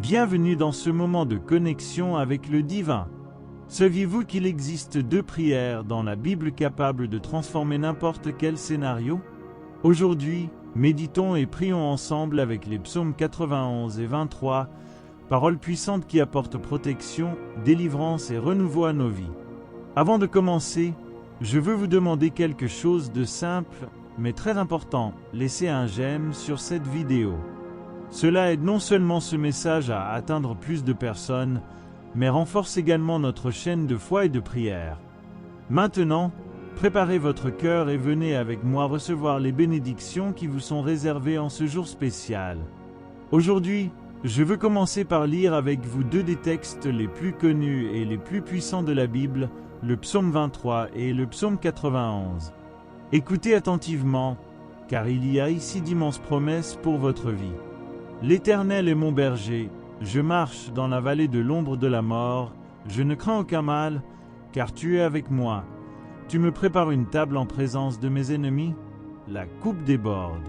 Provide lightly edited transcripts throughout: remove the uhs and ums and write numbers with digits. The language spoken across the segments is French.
Bienvenue dans ce moment de connexion avec le divin. Saviez-vous qu'il existe 2 prières dans la Bible capables de transformer n'importe quel scénario? Aujourd'hui, méditons et prions ensemble avec les psaumes 91 et 23, paroles puissantes qui apportent protection, délivrance et renouveau à nos vies. Avant de commencer, je veux vous demander quelque chose de simple, mais très important. Laissez un j'aime sur cette vidéo. Cela aide non seulement ce message à atteindre plus de personnes, mais renforce également notre chaîne de foi et de prière. Maintenant, préparez votre cœur et venez avec moi recevoir les bénédictions qui vous sont réservées en ce jour spécial. Aujourd'hui, je veux commencer par lire avec vous 2 des textes les plus connus et les plus puissants de la Bible, le psaume 23 et le psaume 91. Écoutez attentivement, car il y a ici d'immenses promesses pour votre vie. L'Éternel est mon berger, je marche dans la vallée de l'ombre de la mort, je ne crains aucun mal, car tu es avec moi. Tu me prépares une table en présence de mes ennemis, la coupe déborde.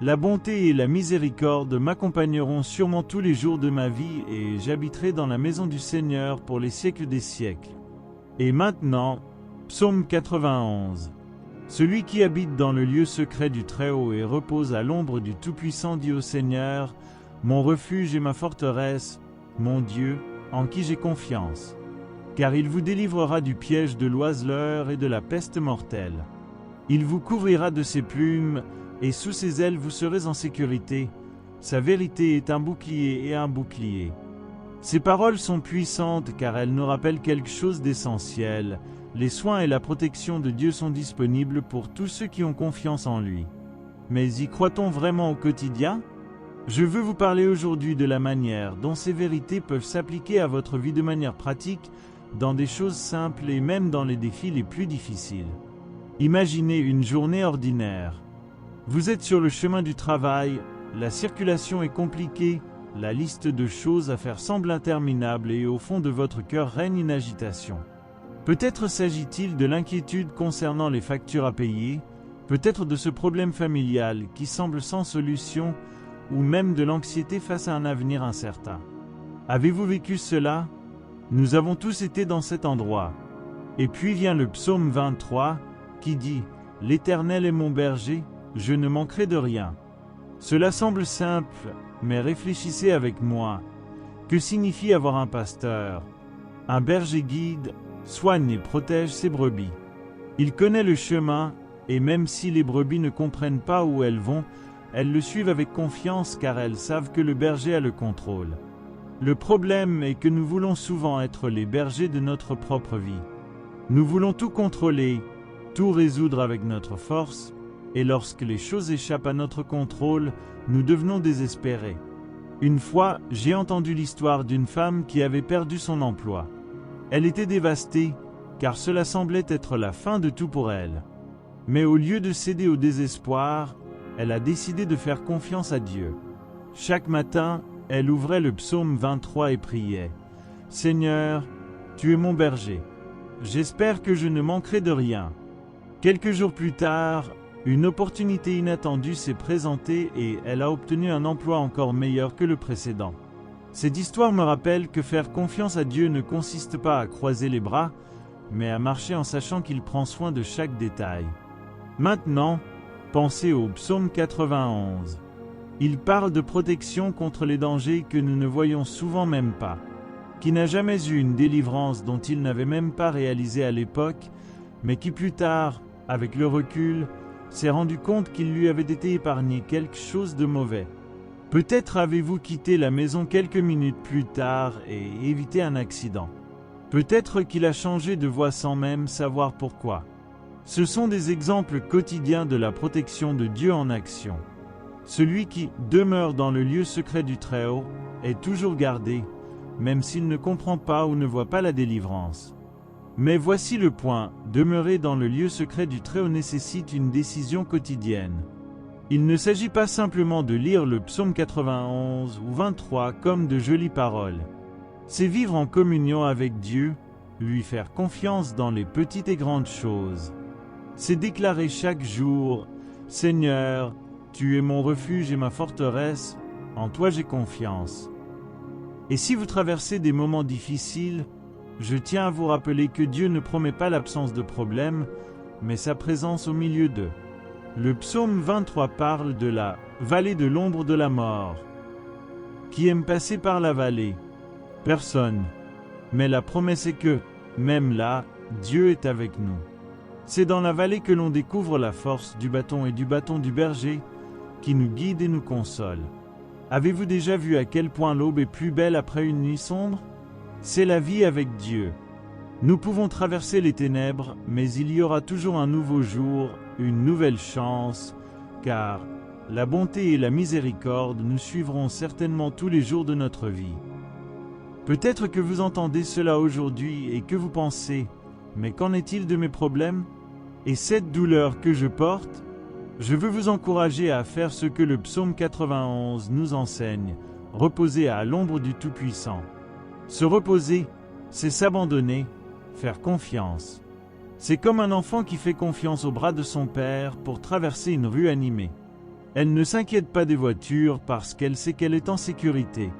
La bonté et la miséricorde m'accompagneront sûrement tous les jours de ma vie et j'habiterai dans la maison du Seigneur pour les siècles des siècles. Et maintenant, psaume 91. Celui qui habite dans le lieu secret du Très-Haut et repose à l'ombre du Tout-Puissant dit au Seigneur, mon refuge et ma forteresse, mon Dieu, en qui j'ai confiance. Car il vous délivrera du piège de l'oiseleur et de la peste mortelle. Il vous couvrira de ses plumes, et sous ses ailes vous serez en sécurité. Sa vérité est un bouclier et un bouclier. Ces paroles sont puissantes car elles nous rappellent quelque chose d'essentiel. Les soins et la protection de Dieu sont disponibles pour tous ceux qui ont confiance en lui. Mais y croit-on vraiment au quotidien? Je veux vous parler aujourd'hui de la manière dont ces vérités peuvent s'appliquer à votre vie de manière pratique, dans des choses simples et même dans les défis les plus difficiles. Imaginez une journée ordinaire. Vous êtes sur le chemin du travail, la circulation est compliquée, la liste de choses à faire semble interminable et au fond de votre cœur règne une agitation. Peut-être s'agit-il de l'inquiétude concernant les factures à payer, peut-être de ce problème familial qui semble sans solution, ou même de l'anxiété face à un avenir incertain. Avez-vous vécu cela? Nous avons tous été dans cet endroit. Et puis vient le psaume 23, qui dit « L'Éternel est mon berger, je ne manquerai de rien ». Cela semble simple, mais réfléchissez avec moi. Que signifie avoir un pasteur? Un berger guide, soigne et protège ses brebis. Il connaît le chemin, et même si les brebis ne comprennent pas où elles vont, elles le suivent avec confiance car elles savent que le berger a le contrôle. Le problème est que nous voulons souvent être les bergers de notre propre vie. Nous voulons tout contrôler, tout résoudre avec notre force, et lorsque les choses échappent à notre contrôle, nous devenons désespérés. Une fois, j'ai entendu l'histoire d'une femme qui avait perdu son emploi. Elle était dévastée, car cela semblait être la fin de tout pour elle. Mais au lieu de céder au désespoir, elle a décidé de faire confiance à Dieu. Chaque matin, elle ouvrait le psaume 23 et priait « Seigneur, tu es mon berger. J'espère que je ne manquerai de rien. » Quelques jours plus tard, une opportunité inattendue s'est présentée et elle a obtenu un emploi encore meilleur que le précédent. Cette histoire me rappelle que faire confiance à Dieu ne consiste pas à croiser les bras, mais à marcher en sachant qu'il prend soin de chaque détail. Maintenant, pensez au psaume 91. Il parle de protection contre les dangers que nous ne voyons souvent même pas. Qui n'a jamais eu une délivrance dont il n'avait même pas réalisé à l'époque, mais qui plus tard, avec le recul, s'est rendu compte qu'il lui avait été épargné quelque chose de mauvais. Peut-être avez-vous quitté la maison quelques minutes plus tard et évité un accident. Peut-être qu'il a changé de voie sans même savoir pourquoi. Ce sont des exemples quotidiens de la protection de Dieu en action. Celui qui demeure dans le lieu secret du Très-Haut est toujours gardé, même s'il ne comprend pas ou ne voit pas la délivrance. Mais voici le point, demeurer dans le lieu secret du Très-Haut nécessite une décision quotidienne. Il ne s'agit pas simplement de lire le psaume 91 ou 23 comme de jolies paroles. C'est vivre en communion avec Dieu, lui faire confiance dans les petites et grandes choses. C'est déclarer chaque jour « Seigneur, tu es mon refuge et ma forteresse, en toi j'ai confiance ». Et si vous traversez des moments difficiles, je tiens à vous rappeler que Dieu ne promet pas l'absence de problèmes, mais sa présence au milieu d'eux. Le psaume 23 parle de la vallée de l'ombre de la mort. Qui aime passer par la vallée? Personne. Mais la promesse est que, même là, Dieu est avec nous. C'est dans la vallée que l'on découvre la force du bâton et du bâton du berger, qui nous guide et nous console. Avez-vous déjà vu à quel point l'aube est plus belle après une nuit sombre? C'est la vie avec Dieu. Nous pouvons traverser les ténèbres, mais il y aura toujours un nouveau jour, une nouvelle chance, car la bonté et la miséricorde nous suivront certainement tous les jours de notre vie. Peut-être que vous entendez cela aujourd'hui et que vous pensez, mais qu'en est-il de mes problèmes? Et cette douleur que je porte? Je veux vous encourager à faire ce que le psaume 91 nous enseigne, reposer à l'ombre du Tout-Puissant. Se reposer, c'est s'abandonner, faire confiance. C'est comme un enfant qui fait confiance au bras de son père pour traverser une rue animée. Elle ne s'inquiète pas des voitures parce qu'elle sait qu'elle est en sécurité.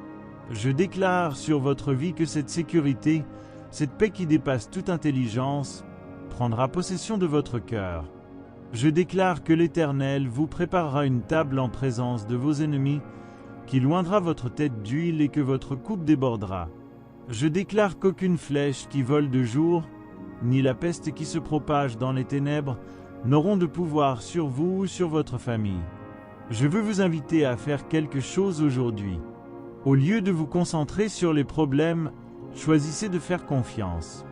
Je déclare sur votre vie que cette sécurité, cette paix qui dépasse toute intelligence, prendra possession de votre cœur. Je déclare que l'Éternel vous préparera une table en présence de vos ennemis, qui loindra votre tête d'huile et que votre coupe débordera. Je déclare qu'aucune flèche qui vole de jour, ni la peste qui se propage dans les ténèbres, n'auront de pouvoir sur vous ou sur votre famille. Je veux vous inviter à faire quelque chose aujourd'hui. Au lieu de vous concentrer sur les problèmes, choisissez de faire confiance.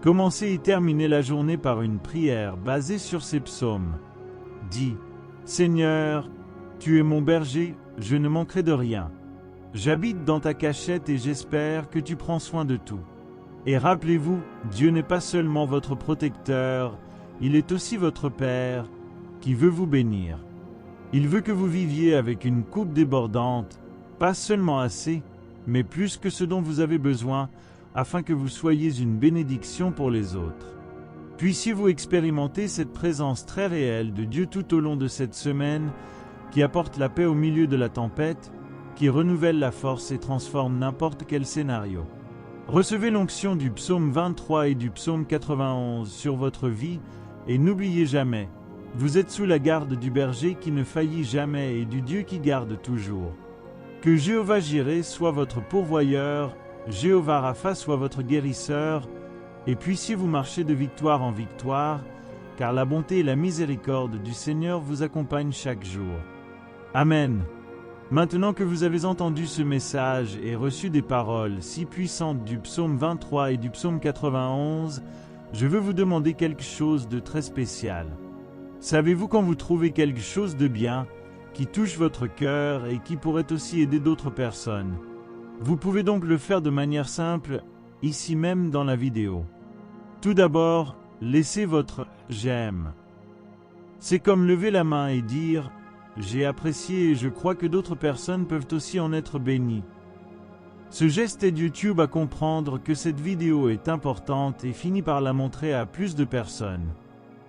Commencez et terminez la journée par une prière basée sur ces psaumes. Dis, Seigneur, tu es mon berger, je ne manquerai de rien. J'habite dans ta cachette et j'espère que tu prends soin de tout. Et rappelez-vous, Dieu n'est pas seulement votre protecteur, il est aussi votre Père, qui veut vous bénir. Il veut que vous viviez avec une coupe débordante, pas seulement assez, mais plus que ce dont vous avez besoin, afin que vous soyez une bénédiction pour les autres. Puissiez-vous expérimenter cette présence très réelle de Dieu tout au long de cette semaine, qui apporte la paix au milieu de la tempête, qui renouvelle la force et transforme n'importe quel scénario. Recevez l'onction du psaume 23 et du psaume 91 sur votre vie, et n'oubliez jamais, vous êtes sous la garde du berger qui ne faillit jamais et du Dieu qui garde toujours. Que Jéhovah Jireh soit votre pourvoyeur, Jéhovah Rapha soit votre guérisseur, et puissiez-vous marcher de victoire en victoire, car la bonté et la miséricorde du Seigneur vous accompagnent chaque jour. Amen. Maintenant que vous avez entendu ce message et reçu des paroles si puissantes du psaume 23 et du psaume 91, je veux vous demander quelque chose de très spécial. Savez-vous quand vous trouvez quelque chose de bien, qui touche votre cœur et qui pourrait aussi aider d'autres personnes? Vous pouvez donc le faire de manière simple, ici même dans la vidéo. Tout d'abord, laissez votre « j'aime ». C'est comme lever la main et dire « j'ai apprécié et je crois que d'autres personnes peuvent aussi en être bénies ». Ce geste aide YouTube à comprendre que cette vidéo est importante et finit par la montrer à plus de personnes.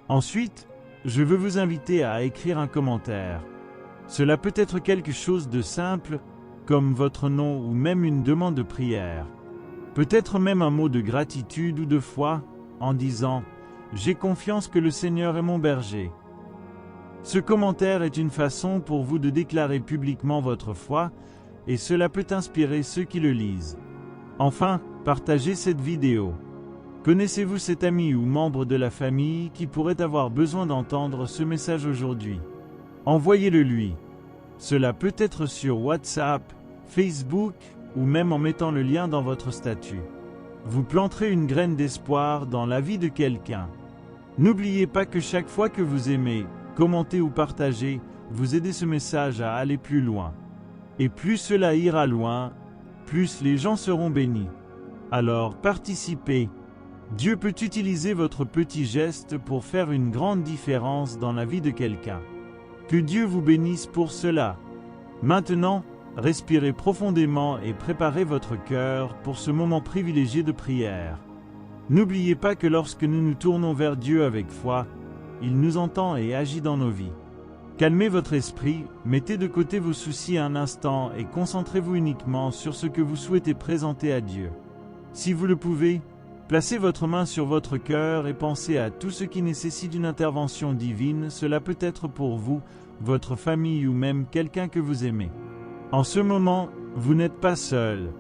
Ensuite, je veux vous inviter à écrire un commentaire. Cela peut être quelque chose de simple, comme votre nom ou même une demande de prière. Peut-être même un mot de gratitude ou de foi, en disant « J'ai confiance que le Seigneur est mon berger ». Ce commentaire est une façon pour vous de déclarer publiquement votre foi, et cela peut inspirer ceux qui le lisent. Enfin, partagez cette vidéo. Connaissez-vous cet ami ou membre de la famille qui pourrait avoir besoin d'entendre ce message aujourd'hui? Envoyez-le lui. Cela peut être sur WhatsApp, Facebook ou même en mettant le lien dans votre statut. Vous planterez une graine d'espoir dans la vie de quelqu'un. N'oubliez pas que chaque fois que vous aimez, commentez ou partagez, vous aidez ce message à aller plus loin. Et plus cela ira loin, plus les gens seront bénis. Alors participez. Dieu peut utiliser votre petit geste pour faire une grande différence dans la vie de quelqu'un. Que Dieu vous bénisse pour cela. Maintenant, respirez profondément et préparez votre cœur pour ce moment privilégié de prière. N'oubliez pas que lorsque nous nous tournons vers Dieu avec foi, il nous entend et agit dans nos vies. Calmez votre esprit, mettez de côté vos soucis un instant et concentrez-vous uniquement sur ce que vous souhaitez présenter à Dieu. Si vous le pouvez, placez votre main sur votre cœur et pensez à tout ce qui nécessite une intervention divine. Cela peut être pour vous, votre famille ou même quelqu'un que vous aimez. En ce moment, vous n'êtes pas seul.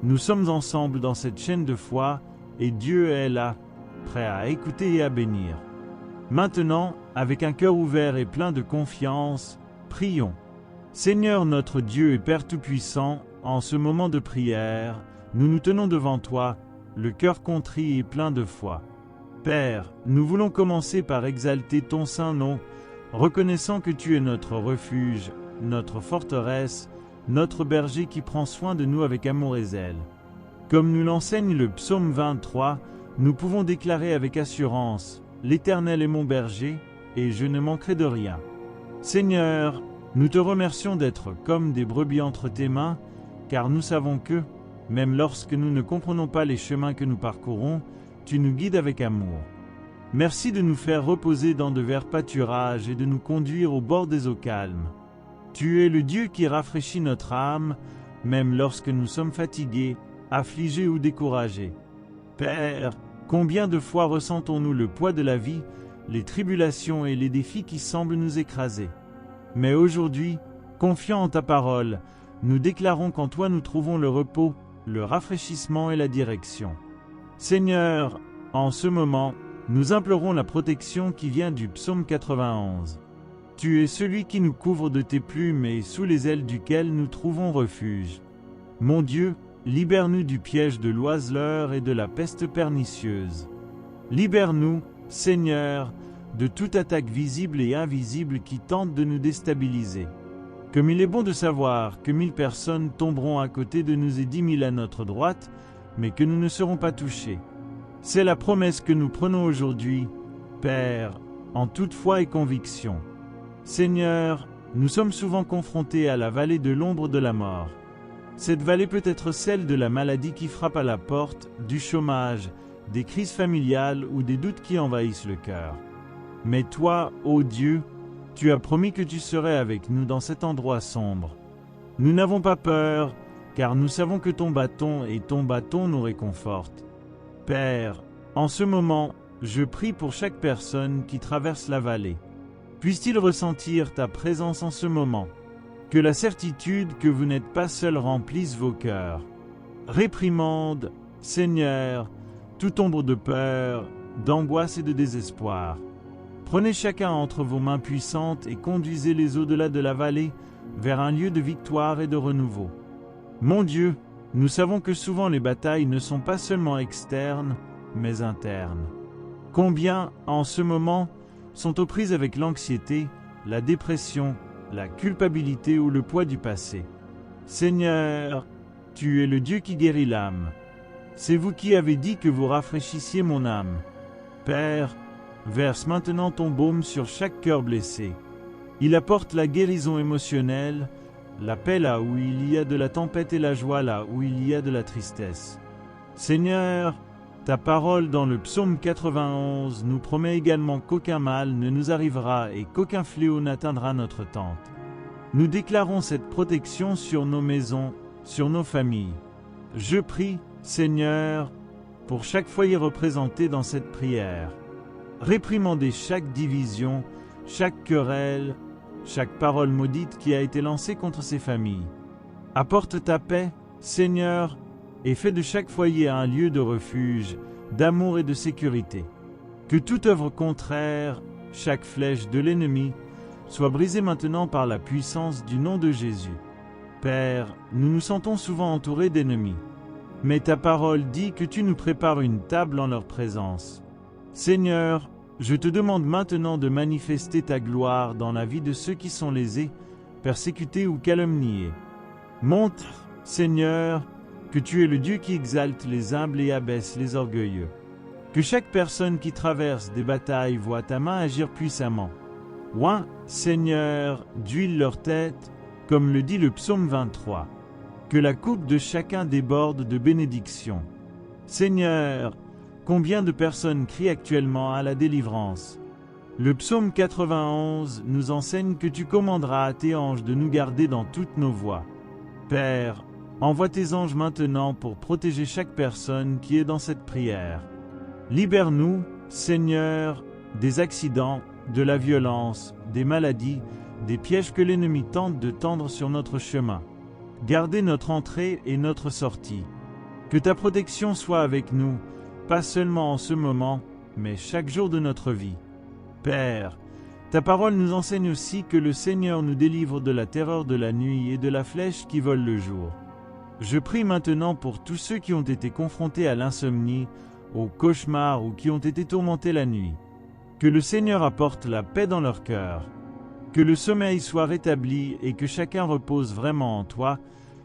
Nous sommes ensemble dans cette chaîne de foi et Dieu est là, prêt à écouter et à bénir. Maintenant, avec un cœur ouvert et plein de confiance, prions. Seigneur notre Dieu et Père Tout-Puissant, en ce moment de prière, nous nous tenons devant toi, le cœur contrit et plein de foi. Père, nous voulons commencer par exalter ton saint nom, reconnaissant que tu es notre refuge, notre forteresse, notre berger qui prend soin de nous avec amour et zèle. Comme nous l'enseigne le psaume 23, nous pouvons déclarer avec assurance « L'Éternel est mon berger, et je ne manquerai de rien. » Seigneur, nous te remercions d'être comme des brebis entre tes mains, car nous savons que, même lorsque nous ne comprenons pas les chemins que nous parcourons, tu nous guides avec amour. Merci de nous faire reposer dans de verts pâturages et de nous conduire au bord des eaux calmes. Tu es le Dieu qui rafraîchit notre âme, même lorsque nous sommes fatigués, affligés ou découragés. Père, combien de fois ressentons-nous le poids de la vie, les tribulations et les défis qui semblent nous écraser. Mais aujourd'hui, confiants en ta parole, nous déclarons qu'en toi nous trouvons le repos, le rafraîchissement et la direction. Seigneur, en ce moment, nous implorons la protection qui vient du psaume 91. Tu es celui qui nous couvre de tes plumes et sous les ailes duquel nous trouvons refuge. Mon Dieu, libère-nous du piège de l'oiseleur et de la peste pernicieuse. Libère-nous, Seigneur, de toute attaque visible et invisible qui tente de nous déstabiliser. Comme il est bon de savoir que 1000 personnes tomberont à côté de nous et 10 000 à notre droite, mais que nous ne serons pas touchés. C'est la promesse que nous prenons aujourd'hui, Père, en toute foi et conviction. Seigneur, nous sommes souvent confrontés à la vallée de l'ombre de la mort. Cette vallée peut être celle de la maladie qui frappe à la porte, du chômage, des crises familiales ou des doutes qui envahissent le cœur. Mais toi, ô Dieu, tu as promis que tu serais avec nous dans cet endroit sombre. Nous n'avons pas peur, car nous savons que ton bâton nous réconfortent. Père, en ce moment, je prie pour chaque personne qui traverse la vallée. Puisse-t-il ressentir ta présence en ce moment, que la certitude que vous n'êtes pas seul remplisse vos cœurs. Réprimande, Seigneur, toute ombre de peur, d'angoisse et de désespoir. Prenez chacun entre vos mains puissantes et conduisez-les au-delà de la vallée vers un lieu de victoire et de renouveau. Mon Dieu, nous savons que souvent les batailles ne sont pas seulement externes, mais internes. Combien, en ce moment, sont aux prises avec l'anxiété, la dépression, la culpabilité ou le poids du passé. Seigneur, tu es le Dieu qui guérit l'âme. C'est vous qui avez dit que vous rafraîchissiez mon âme. Père, verse maintenant ton baume sur chaque cœur blessé. Il apporte la guérison émotionnelle, la paix là où il y a de la tempête et la joie là où il y a de la tristesse. Seigneur, ta parole dans le psaume 91 nous promet également qu'aucun mal ne nous arrivera et qu'aucun fléau n'atteindra notre tente. Nous déclarons cette protection sur nos maisons, sur nos familles. Je prie, Seigneur, pour chaque foyer représenté dans cette prière. Réprimandez chaque division, chaque querelle, chaque parole maudite qui a été lancée contre ces familles. Apporte ta paix, Seigneur, et fais de chaque foyer un lieu de refuge, d'amour et de sécurité. Que toute œuvre contraire, chaque flèche de l'ennemi, soit brisée maintenant par la puissance du nom de Jésus. Père, nous nous sentons souvent entourés d'ennemis, mais ta parole dit que tu nous prépares une table en leur présence. Seigneur, je te demande maintenant de manifester ta gloire dans la vie de ceux qui sont lésés, persécutés ou calomniés. Montre, Seigneur, que tu es le Dieu qui exalte les humbles et abaisse les orgueilleux. Que chaque personne qui traverse des batailles voit ta main agir puissamment. Oint, Seigneur, d'huile leur tête, comme le dit le psaume 23. Que la coupe de chacun déborde de bénédictions. Seigneur, combien de personnes crient actuellement à la délivrance? Le psaume 91 nous enseigne que tu commanderas à tes anges de nous garder dans toutes nos voies. Père, envoie tes anges maintenant pour protéger chaque personne qui est dans cette prière. Libère-nous, Seigneur, des accidents, de la violence, des maladies, des pièges que l'ennemi tente de tendre sur notre chemin. Gardez notre entrée et notre sortie. Que ta protection soit avec nous, pas seulement en ce moment, mais chaque jour de notre vie. Père, ta parole nous enseigne aussi que le Seigneur nous délivre de la terreur de la nuit et de la flèche qui vole le jour. Je prie maintenant pour tous ceux qui ont été confrontés à l'insomnie, au cauchemar ou qui ont été tourmentés la nuit. Que le Seigneur apporte la paix dans leur cœur. Que le sommeil soit rétabli et que chacun repose vraiment en toi,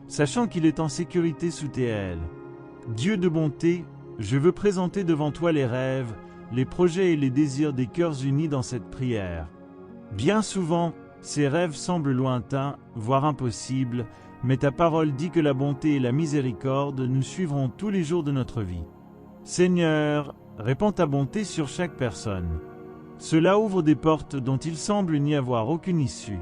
sachant qu'il est en sécurité sous tes ailes. Dieu de bonté, je veux présenter devant toi les rêves, les projets et les désirs des cœurs unis dans cette prière. Bien souvent, ces rêves semblent lointains, voire impossibles, mais ta parole dit que la bonté et la miséricorde nous suivront tous les jours de notre vie. Seigneur, répands ta bonté sur chaque personne. Cela ouvre des portes dont il semble n'y avoir aucune issue.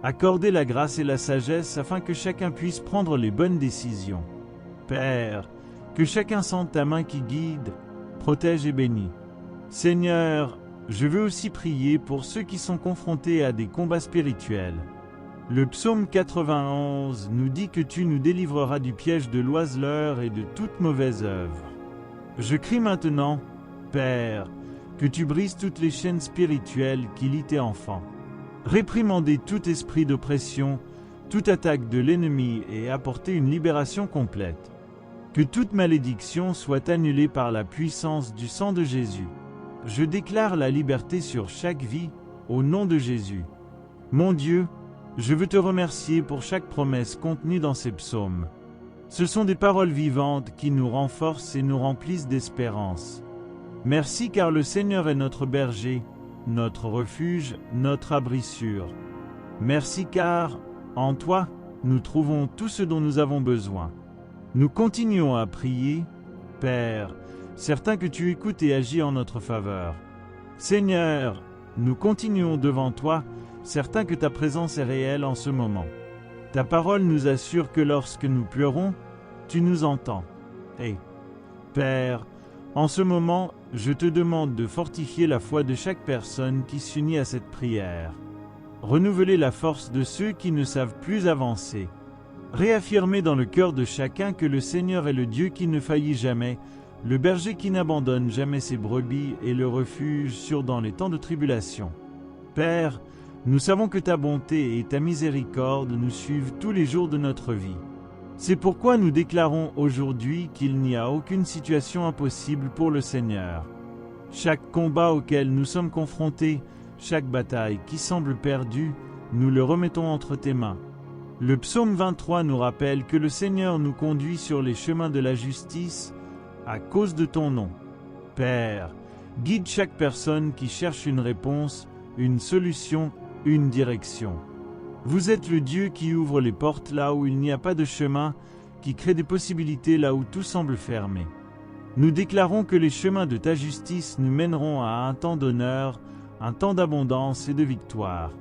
Accordez la grâce et la sagesse afin que chacun puisse prendre les bonnes décisions. Père, que chacun sente ta main qui guide, protège et bénit. Seigneur, je veux aussi prier pour ceux qui sont confrontés à des combats spirituels. Le psaume 91 nous dit que tu nous délivreras du piège de l'oiseleur et de toute mauvaise œuvre. Je crie maintenant, Père, que tu brises toutes les chaînes spirituelles qui lient tes enfants. Réprimandez tout esprit d'oppression, toute attaque de l'ennemi et apportez une libération complète. Que toute malédiction soit annulée par la puissance du sang de Jésus. Je déclare la liberté sur chaque vie, au nom de Jésus. Mon Dieu, je veux te remercier pour chaque promesse contenue dans ces psaumes. Ce sont des paroles vivantes qui nous renforcent et nous remplissent d'espérance. Merci car le Seigneur est notre berger, notre refuge, notre abri sûr. Merci car, en toi, nous trouvons tout ce dont nous avons besoin. Nous continuons à prier, Père, certains que tu écoutes et agis en notre faveur. Seigneur, nous continuons devant toi, certains que ta présence est réelle en ce moment. Ta parole nous assure que lorsque nous pleurons, tu nous entends. Et, Père, en ce moment, je te demande de fortifier la foi de chaque personne qui s'unit à cette prière. Renouveler la force de ceux qui ne savent plus avancer. Réaffirmer dans le cœur de chacun que le Seigneur est le Dieu qui ne faillit jamais, le berger qui n'abandonne jamais ses brebis et le refuge sûr dans les temps de tribulation. Père, nous savons que ta bonté et ta miséricorde nous suivent tous les jours de notre vie. C'est pourquoi nous déclarons aujourd'hui qu'il n'y a aucune situation impossible pour le Seigneur. Chaque combat auquel nous sommes confrontés, chaque bataille qui semble perdue, nous le remettons entre tes mains. Le psaume 23 nous rappelle que le Seigneur nous conduit sur les chemins de la justice à cause de ton nom. Père, guide chaque personne qui cherche une réponse, une solution, une direction. Vous êtes le Dieu qui ouvre les portes là où il n'y a pas de chemin, qui crée des possibilités là où tout semble fermé. Nous déclarons que les chemins de ta justice nous mèneront à un temps d'honneur, un temps d'abondance et de victoire.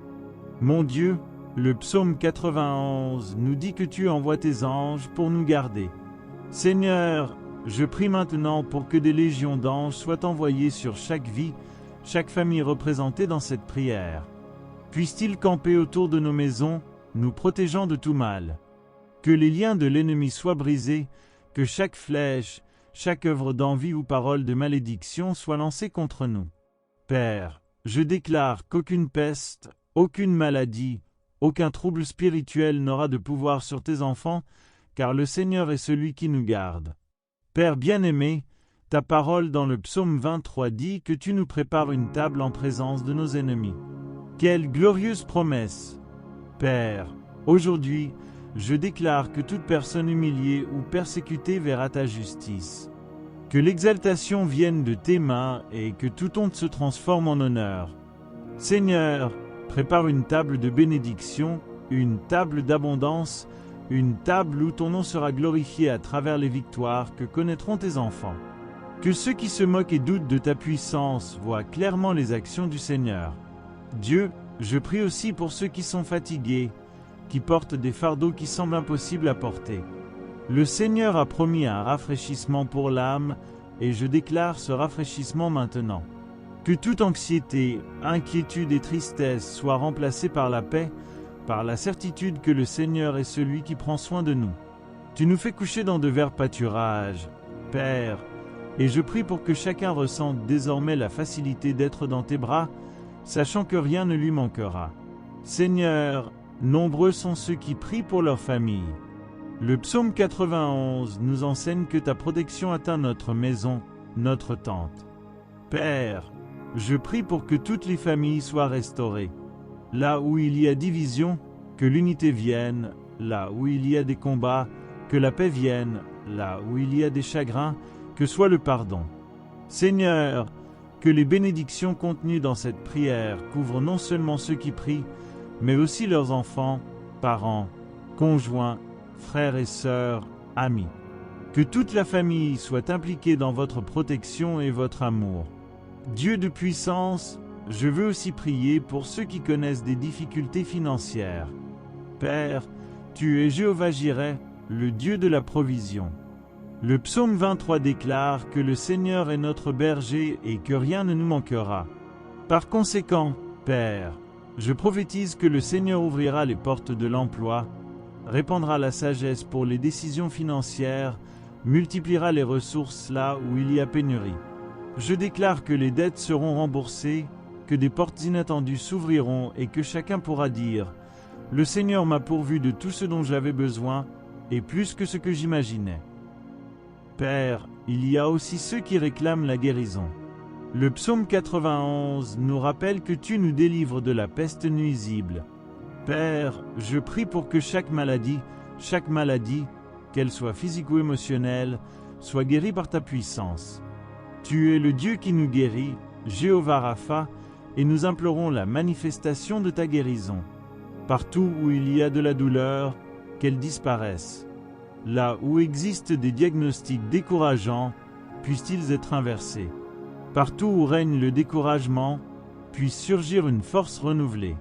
Mon Dieu, le psaume 91 nous dit que tu envoies tes anges pour nous garder. Seigneur, je prie maintenant pour que des légions d'anges soient envoyées sur chaque vie, chaque famille représentée dans cette prière. Puisse-t-il camper autour de nos maisons, nous protégeant de tout mal. Que les liens de l'ennemi soient brisés, que chaque flèche, chaque œuvre d'envie ou parole de malédiction soit lancée contre nous. Père, je déclare qu'aucune peste, aucune maladie, aucun trouble spirituel n'aura de pouvoir sur tes enfants, car le Seigneur est celui qui nous garde. Père bien-aimé, ta parole dans le psaume 23 dit que tu nous prépares une table en présence de nos ennemis. Quelle glorieuse promesse! Père, aujourd'hui, je déclare que toute personne humiliée ou persécutée verra ta justice. Que l'exaltation vienne de tes mains et que toute honte se transforme en honneur. Seigneur, prépare une table de bénédiction, une table d'abondance, une table où ton nom sera glorifié à travers les victoires que connaîtront tes enfants. Que ceux qui se moquent et doutent de ta puissance voient clairement les actions du Seigneur. Dieu, je prie aussi pour ceux qui sont fatigués, qui portent des fardeaux qui semblent impossibles à porter. Le Seigneur a promis un rafraîchissement pour l'âme, et je déclare ce rafraîchissement maintenant. Que toute anxiété, inquiétude et tristesse soient remplacées par la paix, par la certitude que le Seigneur est celui qui prend soin de nous. Tu nous fais coucher dans de verts pâturages, Père, et je prie pour que chacun ressente désormais la facilité d'être dans tes bras, sachant que rien ne lui manquera. Seigneur, nombreux sont ceux qui prient pour leur famille. Le psaume 91 nous enseigne que ta protection atteint notre maison, notre tente. Père, je prie pour que toutes les familles soient restaurées. Là où il y a division, que l'unité vienne. Là où il y a des combats, que la paix vienne. Là où il y a des chagrins, que soit le pardon. Seigneur, que les bénédictions contenues dans cette prière couvrent non seulement ceux qui prient, mais aussi leurs enfants, parents, conjoints, frères et sœurs, amis. Que toute la famille soit impliquée dans votre protection et votre amour. Dieu de puissance, je veux aussi prier pour ceux qui connaissent des difficultés financières. Père, tu es Jéhovah Jireh, le Dieu de la provision. Le psaume 23 déclare que le Seigneur est notre berger et que rien ne nous manquera. Par conséquent, Père, je prophétise que le Seigneur ouvrira les portes de l'emploi, répandra la sagesse pour les décisions financières, multipliera les ressources là où il y a pénurie. Je déclare que les dettes seront remboursées, que des portes inattendues s'ouvriront et que chacun pourra dire « Le Seigneur m'a pourvu de tout ce dont j'avais besoin, et plus que ce que j'imaginais. » Père, il y a aussi ceux qui réclament la guérison. Le psaume 91 nous rappelle que tu nous délivres de la peste nuisible. Père, je prie pour que chaque maladie, qu'elle soit physique ou émotionnelle, soit guérie par ta puissance. Tu es le Dieu qui nous guérit, Jéhovah Rapha, et nous implorons la manifestation de ta guérison. Partout où il y a de la douleur, qu'elle disparaisse. Là où existent des diagnostics décourageants, puissent-ils être inversés. Partout où règne le découragement, puisse surgir une force renouvelée.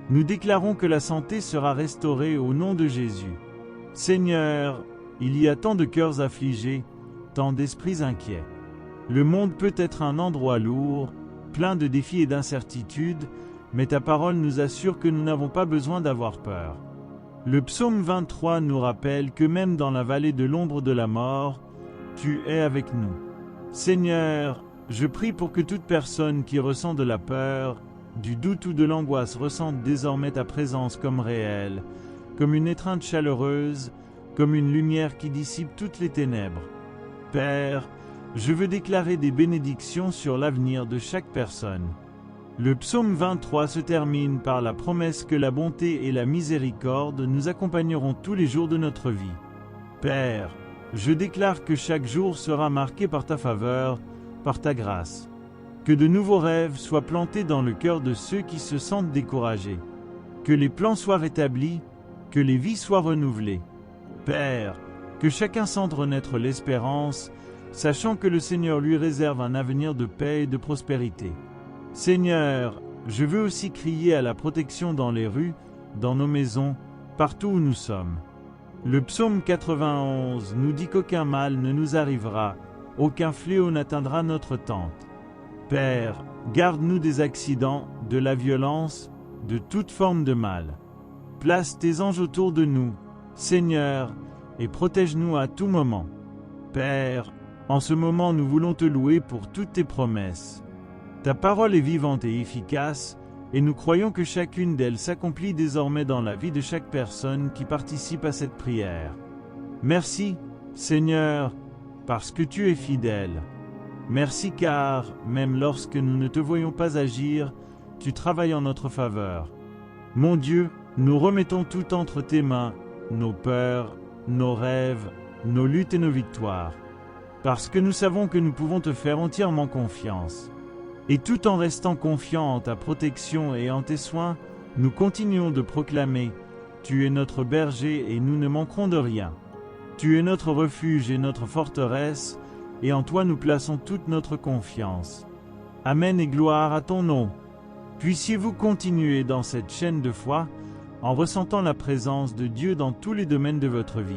Nous déclarons que la santé sera restaurée au nom de Jésus. Seigneur, il y a tant de cœurs affligés, tant d'esprits inquiets. Le monde peut être un endroit lourd, plein de défis et d'incertitudes, mais ta parole nous assure que nous n'avons pas besoin d'avoir peur. Le psaume 23 nous rappelle que même dans la vallée de l'ombre de la mort, tu es avec nous. Seigneur, je prie pour que toute personne qui ressent de la peur, du doute ou de l'angoisse ressente désormais ta présence comme réelle, comme une étreinte chaleureuse, comme une lumière qui dissipe toutes les ténèbres. Père, je veux déclarer des bénédictions sur l'avenir de chaque personne. Le psaume 23 se termine par la promesse que la bonté et la miséricorde nous accompagneront tous les jours de notre vie. Père, je déclare que chaque jour sera marqué par ta faveur, par ta grâce. Que de nouveaux rêves soient plantés dans le cœur de ceux qui se sentent découragés. Que les plans soient rétablis, que les vies soient renouvelées. Père, que chacun sente renaître l'espérance, sachant que le Seigneur lui réserve un avenir de paix et de prospérité. Seigneur, je veux aussi crier à la protection dans les rues, dans nos maisons, partout où nous sommes. Le psaume 91 nous dit qu'aucun mal ne nous arrivera, aucun fléau n'atteindra notre tente. Père, garde-nous des accidents, de la violence, de toute forme de mal. Place tes anges autour de nous, Seigneur, et protège-nous à tout moment. Père, en ce moment nous voulons te louer pour toutes tes promesses. Ta parole est vivante et efficace, et nous croyons que chacune d'elles s'accomplit désormais dans la vie de chaque personne qui participe à cette prière. Merci, Seigneur, parce que tu es fidèle. Merci car, même lorsque nous ne te voyons pas agir, tu travailles en notre faveur. Mon Dieu, nous remettons tout entre tes mains, nos peurs, nos rêves, nos luttes et nos victoires, parce que nous savons que nous pouvons te faire entièrement confiance. Et tout en restant confiants en ta protection et en tes soins, nous continuons de proclamer « Tu es notre berger et nous ne manquerons de rien. Tu es notre refuge et notre forteresse, et en toi nous plaçons toute notre confiance. Amen et gloire à ton nom. Puissiez-vous continuer dans cette chaîne de foi, en ressentant la présence de Dieu dans tous les domaines de votre vie.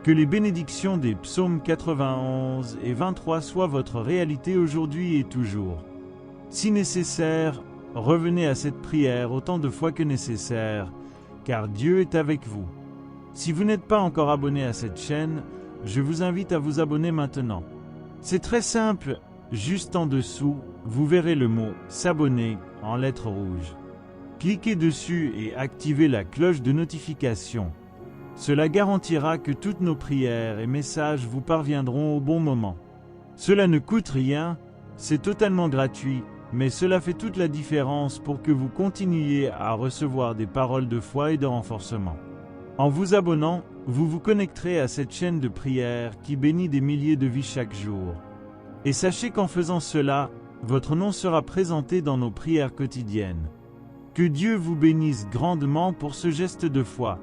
Que les bénédictions des psaumes 91 et 23 soient votre réalité aujourd'hui et toujours. Si nécessaire, revenez à cette prière autant de fois que nécessaire, car Dieu est avec vous. Si vous n'êtes pas encore abonné à cette chaîne, je vous invite à vous abonner maintenant. C'est très simple, juste en dessous, vous verrez le mot « S'abonner » en lettres rouges. Cliquez dessus et activez la cloche de notification. Cela garantira que toutes nos prières et messages vous parviendront au bon moment. Cela ne coûte rien, c'est totalement gratuit, mais cela fait toute la différence pour que vous continuiez à recevoir des paroles de foi et de renforcement. En vous abonnant, vous vous connecterez à cette chaîne de prière qui bénit des milliers de vies chaque jour. Et sachez qu'en faisant cela, votre nom sera présenté dans nos prières quotidiennes. Que Dieu vous bénisse grandement pour ce geste de foi.